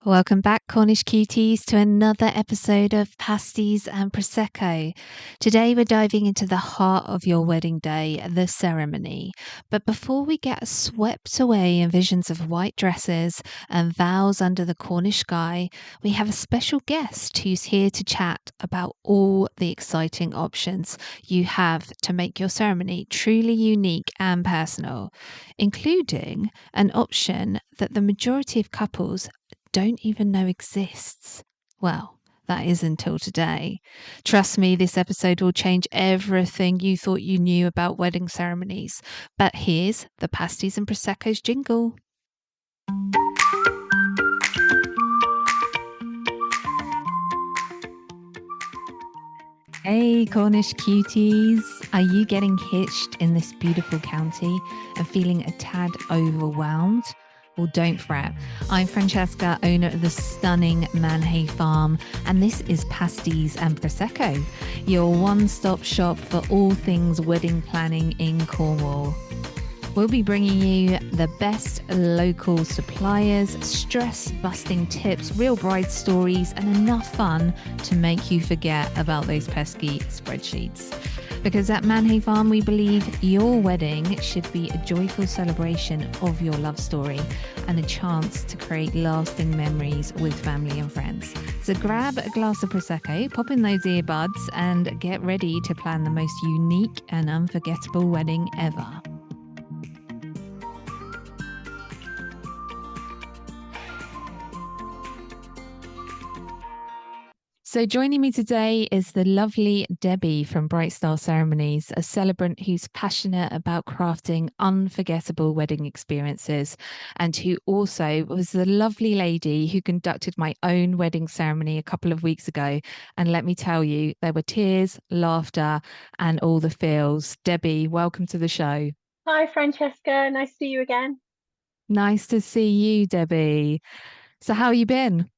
Welcome back, Cornish cuties, to another episode of Pasties and Prosecco. Today, we're diving into the heart of your wedding day, the ceremony. But before we get swept away in visions of white dresses and vows under the Cornish sky, we have a special guest who's here to chat about all the exciting options you have to make your ceremony truly unique and personal, including an option that the majority of couples don't even know exists. Well, that is until today. Trust me, this episode will change everything you thought you knew about wedding ceremonies. But here's the Pasties and Prosecco's jingle. Hey, Cornish cuties. Are you getting hitched in this beautiful county and feeling a tad overwhelmed? Well, don't fret. I'm Francesca, owner of the stunning Manhay Farm, and this is Pasties and Prosecco, your one-stop shop for all things wedding planning in Cornwall. We'll be bringing you the best local suppliers, stress-busting tips, real bride stories, and enough fun to make you forget about those pesky spreadsheets. Because at Manhay Farm, we believe your wedding should be a joyful celebration of your love story and a chance to create lasting memories with family and friends. So grab a glass of Prosecco, pop in those earbuds, and get ready to plan the most unique and unforgettable wedding ever. So joining me today is the lovely Debbie from Brightstar Ceremonies, a celebrant who's passionate about crafting unforgettable wedding experiences and who also was the lovely lady who conducted my own wedding ceremony a couple of weeks ago. And let me tell you, there were tears, laughter, and all the feels. Debbie, welcome to the show. Hi, Francesca. Nice to see you again. Nice to see you, Debbie. So how you been?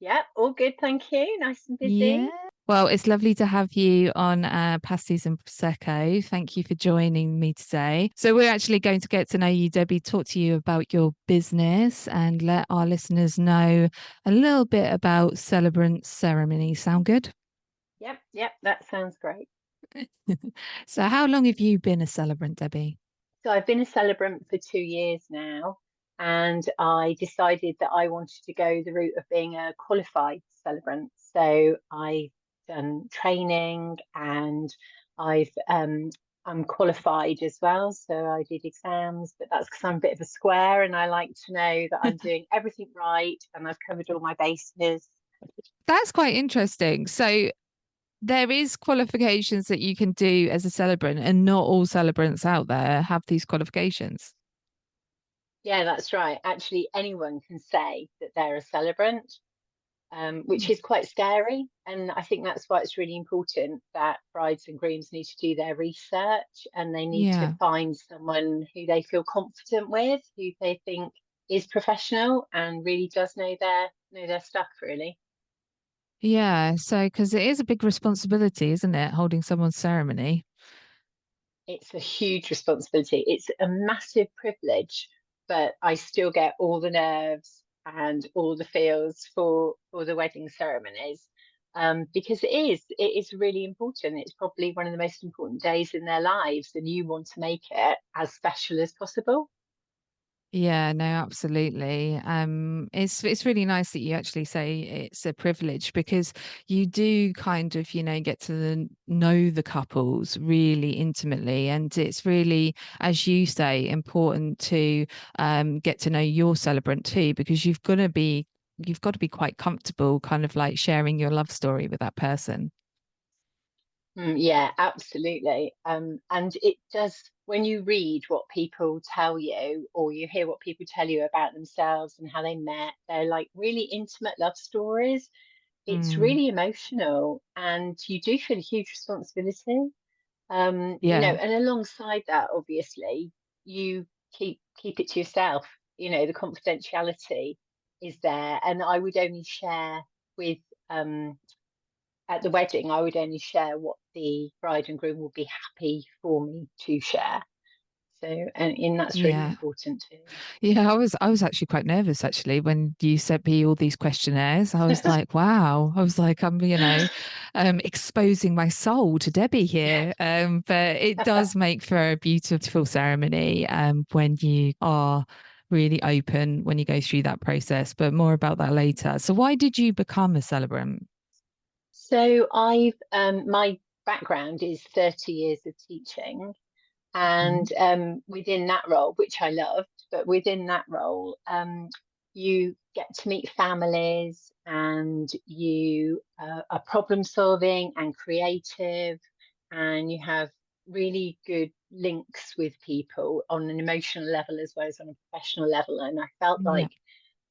Yeah, all good, thank you. Nice and Yeah. busy. Well, it's lovely to have you on Pasties and Prosecco. Thank you for joining me today. So, we're actually going to get to know you, Debbie, talk to you about your business and let our listeners know a little bit about Celebrant Ceremony. Sound good? Yep, that sounds great. So, how long have you been a celebrant, Debbie? So I've been a celebrant for 2 years now, and I decided that I wanted to go the route of being a qualified celebrant. So I've done training and I'm qualified as well. So I did exams, but that's because I'm a bit of a square and I like to know that I'm doing everything right and I've covered all my bases. That's quite interesting. So, there is qualifications that you can do as a celebrant, and not all celebrants out there have these qualifications. Yeah, that's right. Actually, anyone can say that they're a celebrant, which is quite scary. And I think that's why it's really important that brides and grooms need to do their research and they need to Yeah. find someone who they feel confident with, who they think is professional and really does know their stuff, really. Yeah, so because it is a big responsibility, isn't it, holding someone's ceremony? It's a huge responsibility. It's a massive privilege, but I still get all the nerves and all the feels for the wedding ceremonies. Because it is really important. It's probably one of the most important days in their lives, and you want to make it as special as possible. Yeah, no, absolutely. It's really nice that you actually say it's a privilege because you do kind of, get to know the couples really intimately, and it's really, as you say, important to get to know your celebrant too, because you've got to be quite comfortable, kind of like sharing your love story with that person. Yeah, absolutely. And it does, when you read what people tell you or you hear what people tell you about themselves and how they met, they're like really intimate love stories. It's Mm, really emotional and you do feel a huge responsibility. yeah. And alongside that, obviously, you keep it to yourself. The confidentiality is there. And I would only share with at the wedding, I would only share what the bride and groom would be happy for me to share. So, and that's really Yeah. important too. Yeah, I was actually quite nervous actually when you sent me all these questionnaires. I was like, wow. I was like, exposing my soul to Debbie here. But it does make for a beautiful ceremony when you are really open when you go through that process, but more about that later. So why did you become a celebrant? So my background is 30 years of teaching. Mhm. And within that role, which I loved, but within that role, you get to meet families and you are problem solving and creative, and you have really good links with people on an emotional level as well as on a professional level. And I felt Yeah. like,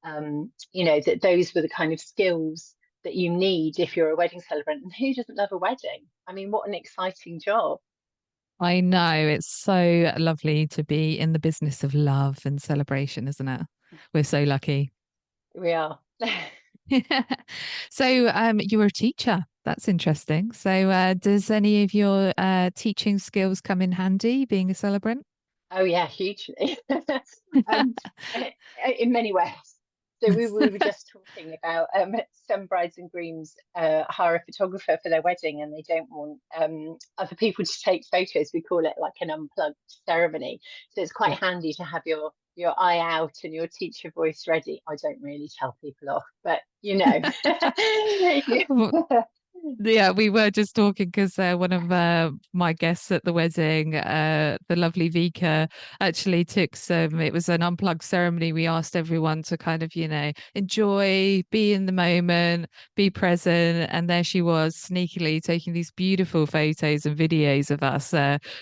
that those were the kind of skills that you need if you're a wedding celebrant. And who doesn't love a wedding? I mean, what an exciting job. I know it's so lovely to be in the business of love and celebration, isn't it? We're so lucky. We are. So, you were a teacher. That's interesting. So, does any of your teaching skills come in handy being a celebrant? Oh yeah, hugely. um, in many ways. So we were just talking about some brides and grooms hire a photographer for their wedding and they don't want other people to take photos. We call it like an unplugged ceremony. So it's quite Yeah. handy to have your eye out and your teacher voice ready. I don't really tell people off, but you know. Yeah, we were just talking because one of my guests at the wedding, the lovely Vika, actually took some. It was an unplugged ceremony. We asked everyone to kind of, enjoy, be in the moment, be present. And there she was, sneakily taking these beautiful photos and videos of us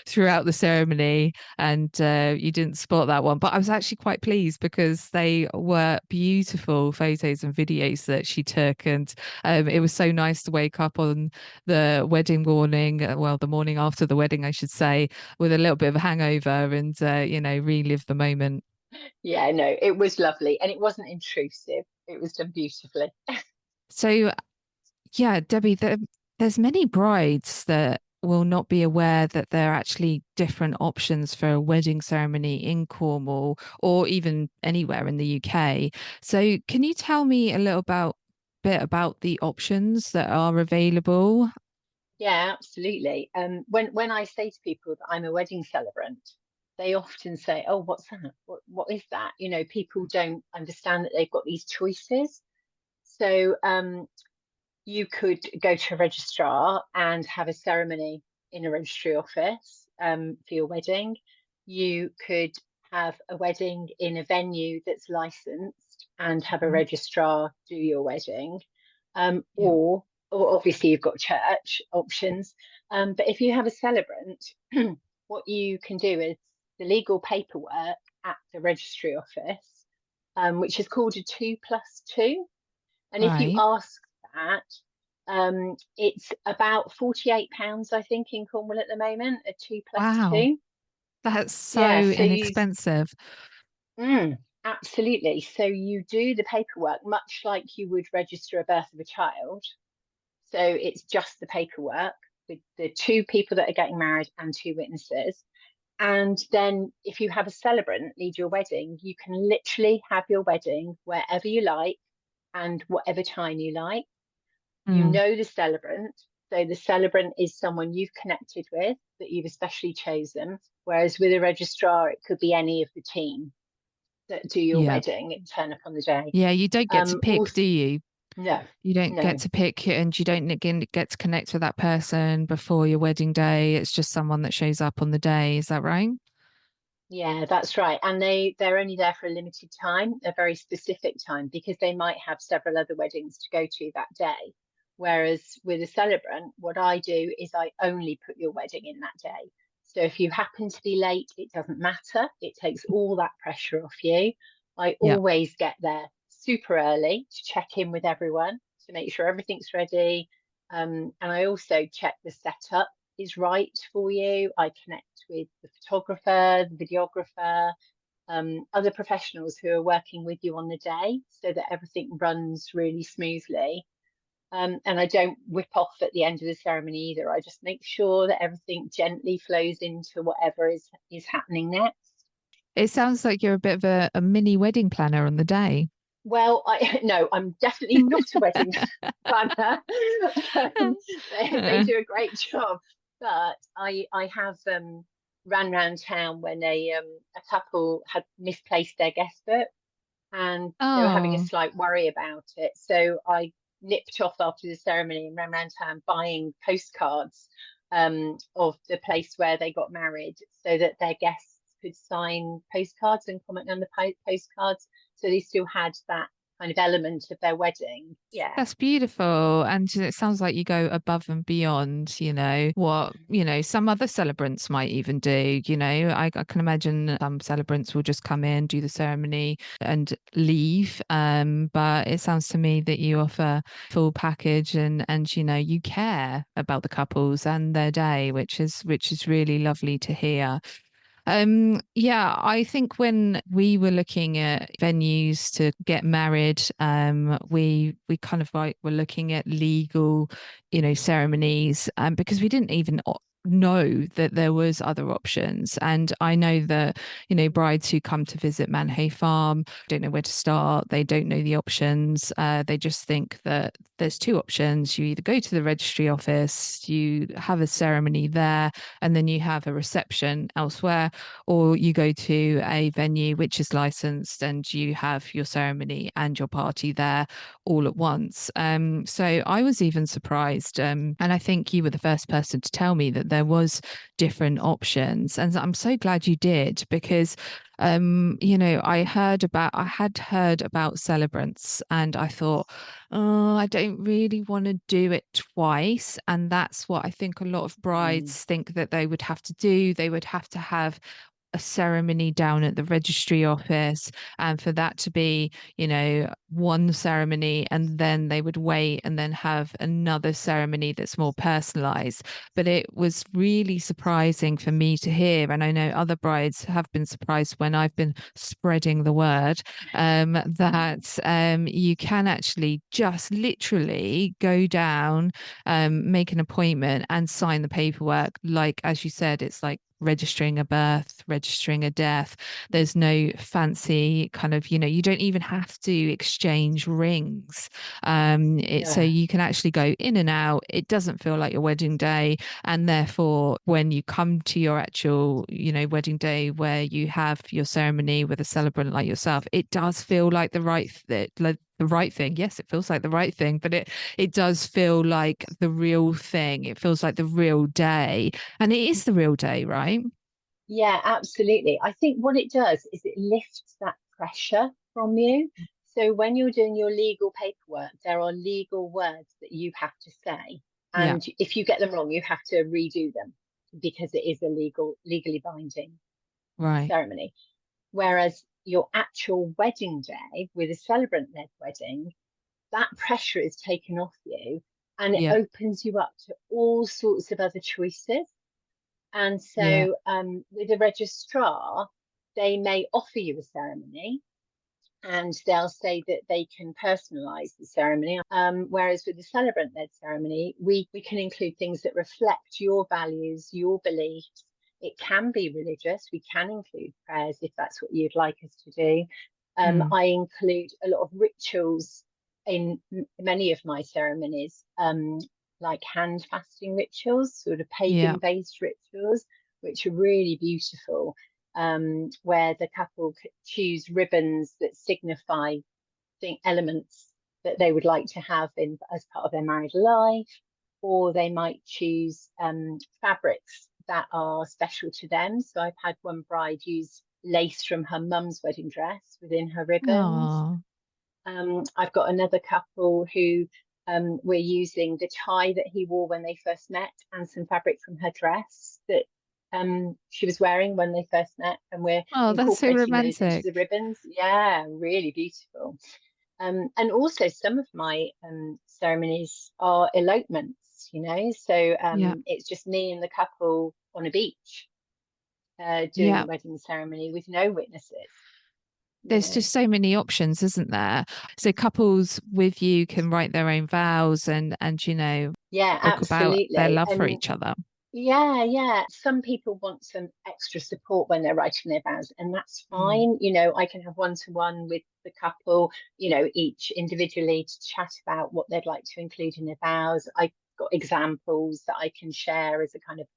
throughout the ceremony. And you didn't spot that one. But I was actually quite pleased because they were beautiful photos and videos that she took. And it was so nice to wake up on the wedding morning, well, the morning after the wedding, I should say, with a little bit of a hangover and, relive the moment. Yeah, no, it was lovely and it wasn't intrusive. It was done beautifully. So, yeah, Debbie, there's many brides that will not be aware that there are actually different options for a wedding ceremony in Cornwall or even anywhere in the UK. So, can you tell me a little bit about the options that are available? Yeah, absolutely. When I say to people that I'm a wedding celebrant, they often say, "Oh, what's that? What is that?" You know, people don't understand that they've got these choices. So you could go to a registrar and have a ceremony in a registry office for your wedding. You could have a wedding in a venue that's licensed and have a Mhm. registrar do your wedding. Um, Yeah. or, or obviously you've got church options. But if you have a celebrant, what you can do is the legal paperwork at the registry office, which is called a 2+2. And if you Right. ask that, it's about £48, I think, in Cornwall at the moment, a two plus Wow. two. That's so Yeah, so you, inexpensive. absolutely. So you do the paperwork much like you would register a birth of a child. So it's just the paperwork with the two people that are getting married and two witnesses. And then if you have a celebrant lead your wedding, you can literally have your wedding wherever you like and whatever time you like. You Mm, know the celebrant. So the celebrant is someone you've connected with that you've especially chosen. Whereas with a registrar, it could be any of the team that do your yeah. wedding and turn up on the day. Yeah, you don't get to pick, Also, do you? no, You don't get no. to pick and you don't get to connect with that person before your wedding day. It's just someone that shows up on the day. Is that right? Yeah, that's right. And they're only there for a limited time, a very specific time, because they might have several other weddings to go to that day. Whereas with a celebrant, what I do is I only put your wedding in that day. So if you happen to be late, it doesn't matter. It takes all that pressure off you. I Yeah. always get there super early to check in with everyone to make sure everything's ready. And I also check the setup is right for you. I connect with the photographer, the videographer, other professionals who are working with you on the day so that everything runs really smoothly. And I don't whip off at the end of the ceremony either. I just make sure that everything gently flows into whatever is happening next. It sounds like you're a bit of a mini wedding planner on the day. Well, I no, I'm definitely not a wedding planner. They do a great job, but I have ran round town when a couple had misplaced their guest book and they were having a Oh, slight worry about it. So I nipped off after the ceremony and ran around town buying postcards of the place where they got married so that their guests could sign postcards and comment on the postcards. So they still had that kind of element of their wedding. Yeah. that's beautiful. And it sounds like you go above and beyond, what, some other celebrants might even do. I can imagine some celebrants will just come in, do the ceremony and leave. But it sounds to me that you offer full package and you care about the couples and their day, which is really lovely to hear. Yeah, I think when we were looking at venues to get married, we kind of like were looking at legal, ceremonies, because we didn't even know that there was other options. And I know that, brides who come to visit Manhay Farm don't know where to start. They don't know the options. They just think that there's two options. You either go to the registry office, you have a ceremony there, and then you have a reception elsewhere, or you go to a venue which is licensed and you have your ceremony and your party there all at once. So I was even surprised, and I think you were the first person to tell me that there was different options, and I'm so glad you did because I had heard about celebrants and I thought, oh, I don't really want to do it twice. And that's what I think a lot of Mm. brides think that they would have to do. They would have to have a ceremony down at the registry office, and for that to be, one ceremony, and then they would wait and then have another ceremony that's more personalized. But it was really surprising for me to hear, and I know other brides have been surprised when I've been spreading the word, that you can actually just literally go down, make an appointment and sign the paperwork. Like, as you said, it's like registering a birth, registering a death. There's no fancy kind of, you don't even have to exchange rings. So Yeah. you can actually go in and out. It doesn't feel like your wedding day. And therefore, when you come to your actual, wedding day where you have your ceremony with a celebrant like yourself, it does feel like the right thing. Yes, it feels like the right thing, but it does feel like the real thing. It feels like the real day. And it is the real day, right? Yeah, absolutely. I think what it does is it lifts that pressure from you. So when you're doing your legal paperwork, there are legal words that you have to say. Yeah, And if you get them wrong, you have to redo them because it is a legally binding right. ceremony. Whereas your actual wedding day with a celebrant-led wedding, that pressure is taken off you and it Yeah, opens you up to all sorts of other choices. And yeah, so with a registrar, they may offer you a ceremony and they'll say that they can personalize the ceremony. Whereas with the celebrant led ceremony, we can include things that reflect your values, your beliefs. It can be religious. We can include prayers if that's what you'd like us to do. mm, I include a lot of rituals in many of my ceremonies, like hand fasting rituals, sort of yeah. pagan based rituals, which are really beautiful, where the couple choose ribbons that signify elements that they would like to have in as part of their married life, or they might choose fabrics that are special to them. So I've had one bride use lace from her mum's wedding dress within her ribbons. Oh, I've got another couple who we're using the tie that he wore when they first met and some fabric from her dress that she was wearing when they first met, and we're oh, that's so incorporating those into romantic. the ribbons. Yeah, really beautiful. And also some of my ceremonies are elopements, so Yeah, it's just me and the couple on a beach doing yeah. the wedding ceremony with no witnesses, you There's know. just so many options, isn't there? So couples with you can write their own vows and Yeah, talk about their absolutely. love for And each other. Yeah. Some people want some extra support when they're writing their vows, and that's Mm. fine. I can have one-to-one with the couple, each individually to chat about what they'd like to include in their vows. I've got examples that I can share as a kind of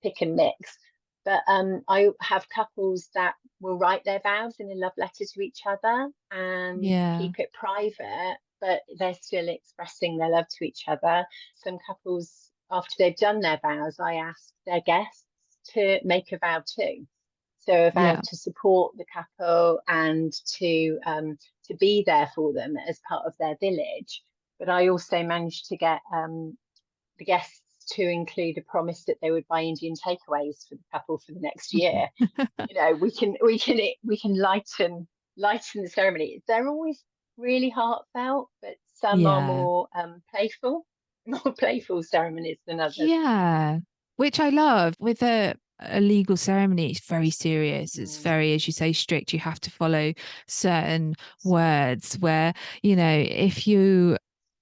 pick and mix. But I have couples that will write their vows in a love letter to each other and Yeah. keep it private, but they're still expressing their love to each other. Some couples, after they've done their vows, I ask their guests to make a vow too. So a vow Yeah. to support the couple and to be there for them as part of their village. But I also managed to get the guests to include a promise that they would buy Indian takeaways for the couple for the next year. We can lighten the ceremony. They're always really heartfelt, but some are Yeah. more playful, more playful ceremonies than others. Yeah, which I love. With a legal ceremony, it's very serious. It's Mm. very, as you say, strict. You have to follow certain words where, if you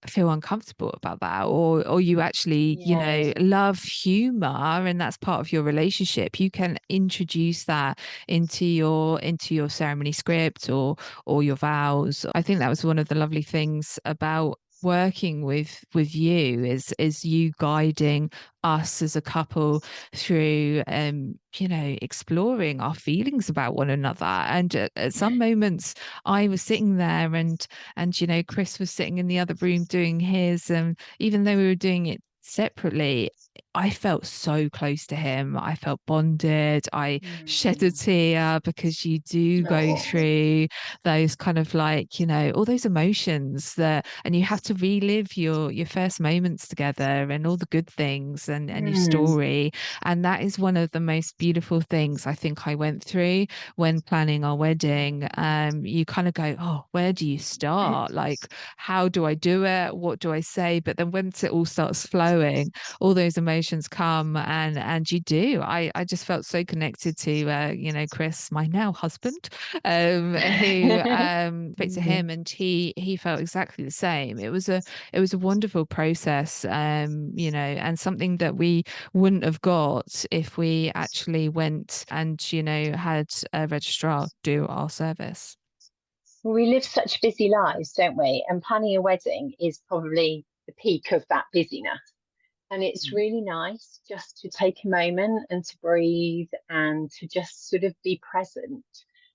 feel uncomfortable about that, or you actually, Yeah. love humor and that's part of your relationship, you can introduce that into your ceremony script or your vows. I think that was one of the lovely things about working with you is you guiding us as a couple through exploring our feelings about one another. And at some moments I was sitting there and Chris was sitting in the other room doing his, even though we were doing it separately, I felt so close to him. I felt bonded. I shed a Mm. tear because you do go Oh. through those kind of like, all those emotions that, and you have to relive your first moments together and all the good things and your Mm. story. And that is one of the most beautiful things I think I went through when planning our wedding. You kind of go, oh, where do you start? Like, how do I do it? What do I say? But then once it all starts flowing, all those emotions come, and you do. I just felt so connected to Chris, my now husband, who spoke to Mm. him, and he felt exactly the same. It was a wonderful process, and something that we wouldn't have got if we actually went and had a registrar do our service. Well, we live such busy lives, don't we? And planning a wedding is probably the peak of that busyness. And it's Mm. really nice just to take a moment and to breathe and to just sort of be present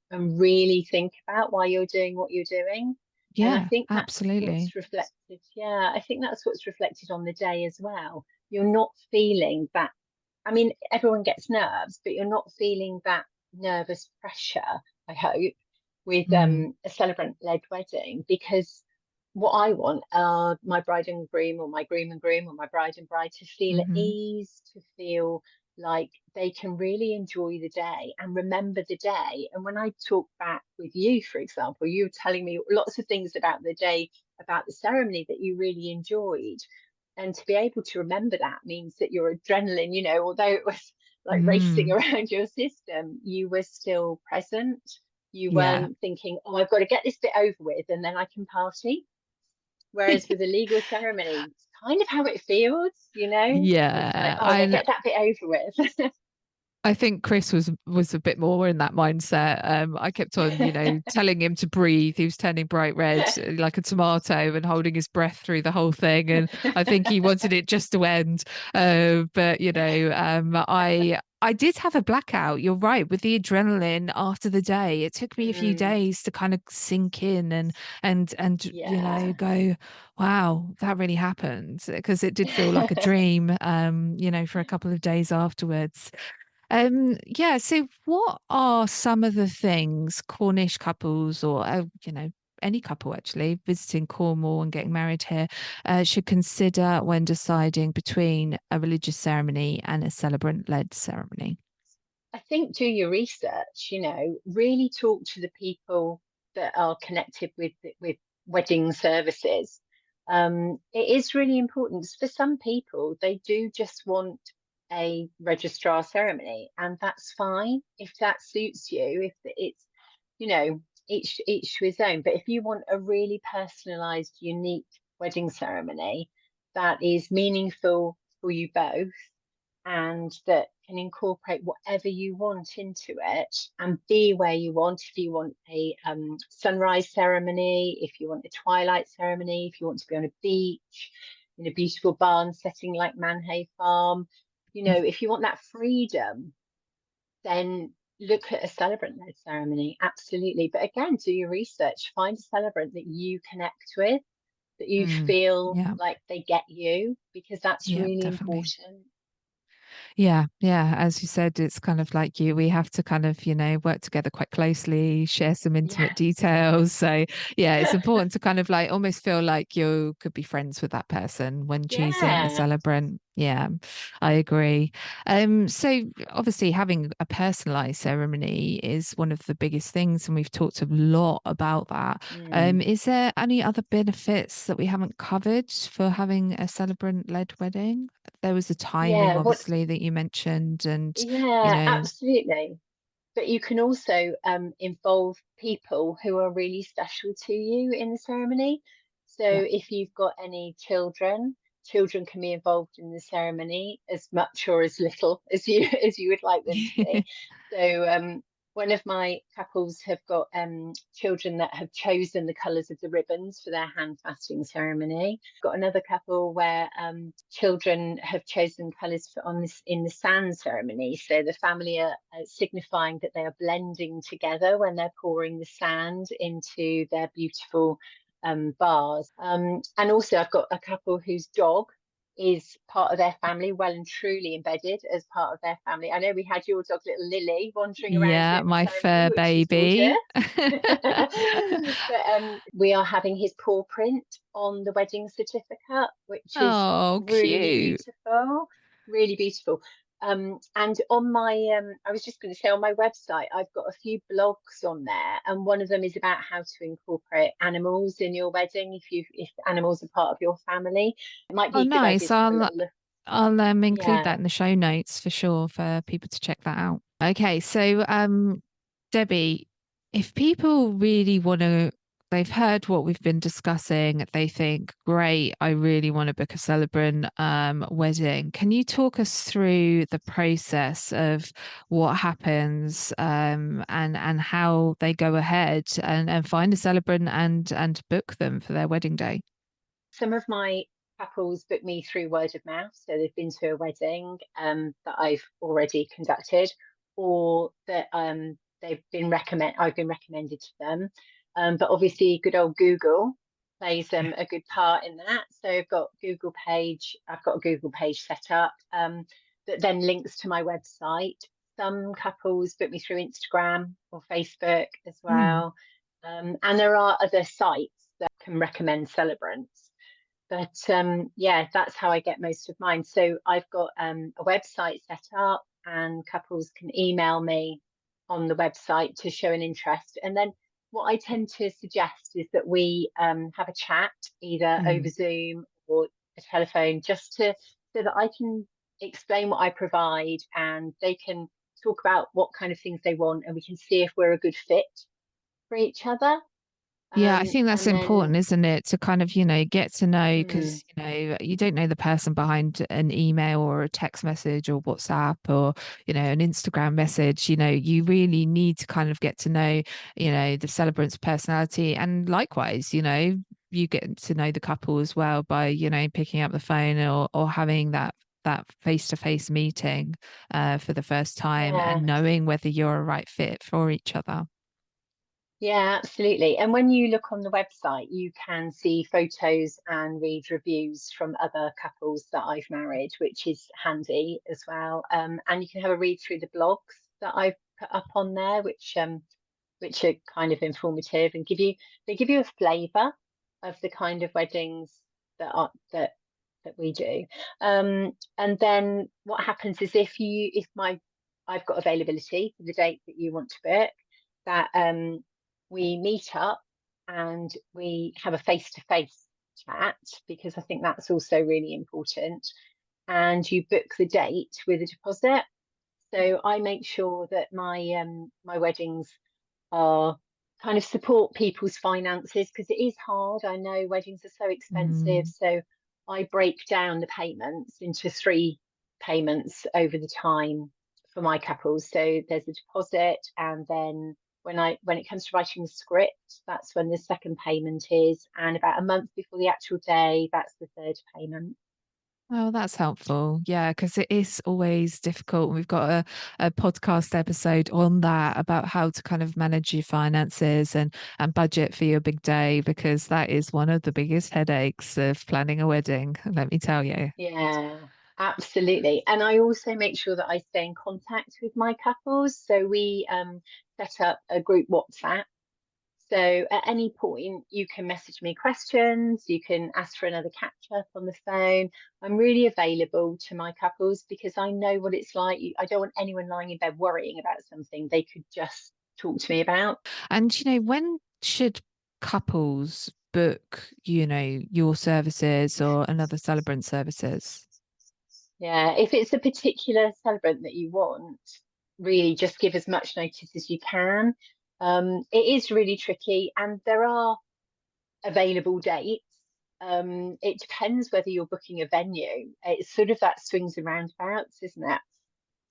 and really think about why you're doing what you're doing. And I Yeah, think that's absolutely. what's reflected. Yeah, I think that's what's reflected on the day as well. You're not feeling that. I mean, everyone gets nerves, but you're not feeling that nervous pressure, I hope, with Mm. a celebrant-led wedding, because what I want are my bride and groom, or my groom and groom, or my bride and bride to feel at Hmm. ease, to feel like they can really enjoy the day and remember the day. And when I talk back with you, for example, you were telling me lots of things about the day, about the ceremony that you really enjoyed. And to be able to remember that means that your adrenaline, although it was like racing Mm. around your system, you were still present. You Yeah. weren't thinking, oh, I've got to get this bit over with and then I can party. Whereas with a legal ceremony, it's kind of how it feels, It's like, Yeah, oh, get that bit over with. I think Chris was a bit more in that mindset. I kept on, telling him to breathe. He was turning bright red like a tomato and holding his breath through the whole thing. And I think he wanted it just to end. But I did have a blackout. You're right, with the adrenaline after the day. It took me a few Mm, days to kind of sink in and yeah. go, wow, that really happened, because it did feel like a dream. For a couple of days afterwards. Yeah, so what are some of the things Cornish couples or any couple actually visiting Cornwall and getting married here should consider when deciding between a religious ceremony and a celebrant-led ceremony? I think do your research, really talk to the people that are connected with wedding services. It is really important. For some people, they do just want a registrar ceremony, and that's fine if that suits you. If it's, you know, each to his own. But if you want a really personalized, unique wedding ceremony that is meaningful for you both and that can incorporate whatever you want into it and be where you want. If you want a sunrise ceremony, if you want a twilight ceremony, if you want to be on a beach, in a beautiful barn setting like Manhay Farm, if you want that freedom, then look at a celebrant-led ceremony. Absolutely. But again, do your research, find a celebrant that you connect with, that you feel Yeah. like they get you, because that's Yeah, really definitely. important. Yeah. As you said, it's kind of like we have to kind of, work together quite closely, share some intimate Yes. details. So, yeah, it's important to kind of like almost feel like you could be friends with that person when choosing a Yeah. celebrant. Yeah, I agree. So obviously having a personalized ceremony is one of the biggest things, and we've talked a lot about that. Mm. Is there any other benefits that we haven't covered for having a celebrant-led wedding? There was the timing, Yeah. obviously, that you mentioned, and you Yeah, know, absolutely. But you can also involve people who are really special to you in the ceremony. So yeah. if you've got any children, children can be involved in the ceremony as much or as little as you as you would like them to be. So one of my couples have got children that have chosen the colours of the ribbons for their hand fastening ceremony. Got another couple where children have chosen colours for on this in the sand ceremony. So the family are signifying that they are blending together when they're pouring the sand into their beautiful bars. And also, I've got a couple whose dog is part of their family, well and truly embedded as part of their family. I know we had your dog, little Lily, wandering around Yeah, during the my ceremony, fur which is gorgeous. baby. But we are having his paw print on the wedding certificate, which is Oh, really cute. beautiful, really beautiful. And on my, I was just going to say on my website, I've got a few blogs on there, and one of them is about how to incorporate animals in your wedding if animals are part of your family. It might be Oh, a good idea nice. to have a little look. I'll include that Yeah. in the show notes for sure for people to check that out. Okay, so Debbie, if people really want to, they've heard what we've been discussing, they think, great, I really want to book a celebrant wedding. Can you talk us through the process of what happens and how they go ahead and find a celebrant and book them for their wedding day? Some of my couples book me through word of mouth, so they've been to a wedding that I've already conducted, or that I've been recommended to them. But obviously, good old Google plays a good part in that. So I've got a Google page set up that then links to my website. Some couples book me through Instagram or Facebook as Mm. well. And there are other sites that can recommend celebrants. But yeah, that's how I get most of mine. So I've got a website set up, and couples can email me on the website to show an interest. And then what I tend to suggest is that we have a chat either over Mm. Zoom or a telephone, just to so that I can explain what I provide, and they can talk about what kind of things they want, and we can see if we're a good fit for each other. Yeah, I think that's And then important, isn't it? To kind of, get to know mm, because, you don't know the person behind an email or a text message or WhatsApp or, an Instagram message. You really need to kind of get to know, the celebrant's personality. And likewise, you get to know the couple as well by, picking up the phone or having that face-to-face meeting for the first time and yeah. knowing whether you're a right fit for each other. Yeah, absolutely. And when you look on the website, you can see photos and read reviews from other couples that I've married, which is handy as well. And you can have a read through the blogs that I've put up on there, which are kind of informative and they give you a flavour of the kind of weddings that we do. And then what happens is if I've got availability for the date that you want to book, that we meet up and we have a face-to-face chat, because I think that's also really important. And you book the date with a deposit. So I make sure that my weddings are kind of support people's finances, because it is hard. I know weddings are so expensive. Mm. So I break down the payments into three payments over the time for my couples. So there's a deposit, and then when it comes to writing the script, that's when the second payment is, and about a month before the actual day, that's the third payment. Oh, that's helpful. Yeah, because it is always difficult. We've got a podcast episode on that about how to kind of manage your finances and budget for your big day, because that is one of the biggest headaches of planning a wedding, let me tell you. Yeah, absolutely. And I also make sure that I stay in contact with my couples. So we set up a group WhatsApp. So at any point, you can message me questions, you can ask for another catch up on the phone. I'm really available to my couples because I know what it's like. I don't want anyone lying in bed worrying about something they could just talk to me about. And, when should couples book, your services or another celebrant services? Yeah, if it's a particular celebrant that you want, really just give as much notice as you can. It is really tricky, and there are available dates. It depends whether you're booking a venue. It's sort of that swings and roundabouts, isn't it?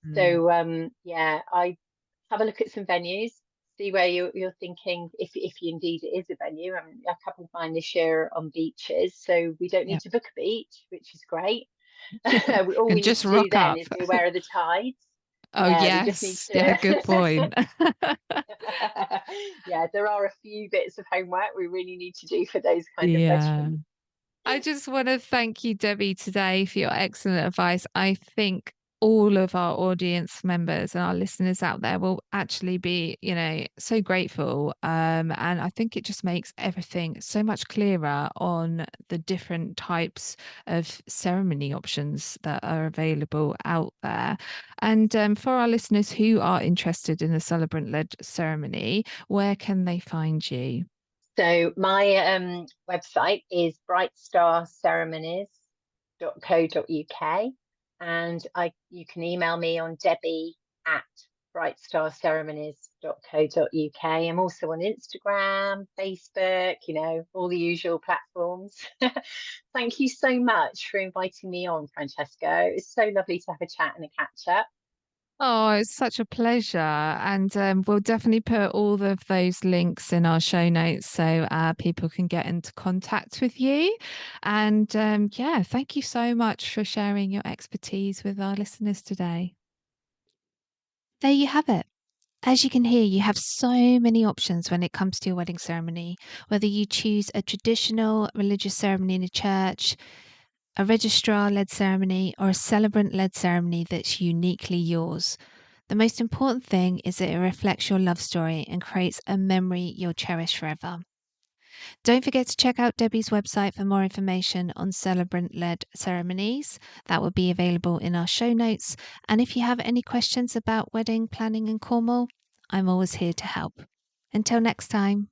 Mm, So yeah, I have a look at some venues, see where you're thinking if you indeed it is a venue. I mean, a couple of mine this year are on beaches, so we don't yeah. need to book a beach, which is great. All Can we need just to do rock then up. is be aware of the tides. Oh, Yeah, we just need yes. Yeah, good to. point. Yeah, there are a few bits of homework we really need to do for those kind of Yeah. weddings. I just want to thank you, Debbie, today for your excellent advice. I think all of our audience members and our listeners out there will actually be, so grateful. And I think it just makes everything so much clearer on the different types of ceremony options that are available out there. And for our listeners who are interested in the celebrant-led ceremony, where can they find you? So my website is brightstarceremonies.co.uk, and I you can email me on debbie@brightstarceremonies.co.uk. I'm also on Instagram, Facebook, all the usual platforms. Thank you so much for inviting me on, Francesca. It's so lovely to have a chat and a catch up. Oh, it's such a pleasure. And we'll definitely put all of those links in our show notes so people can get into contact with you. And yeah, thank you so much for sharing your expertise with our listeners today. There you have it. As you can hear, you have so many options when it comes to your wedding ceremony, whether you choose a traditional religious ceremony in a church, a registrar led ceremony, or a celebrant led ceremony that's uniquely yours. The most important thing is that it reflects your love story and creates a memory you'll cherish forever. Don't forget to check out Debbie's website for more information on celebrant led ceremonies. That will be available in our show notes. And if you have any questions about wedding planning in Cornwall, I'm always here to help. Until next time.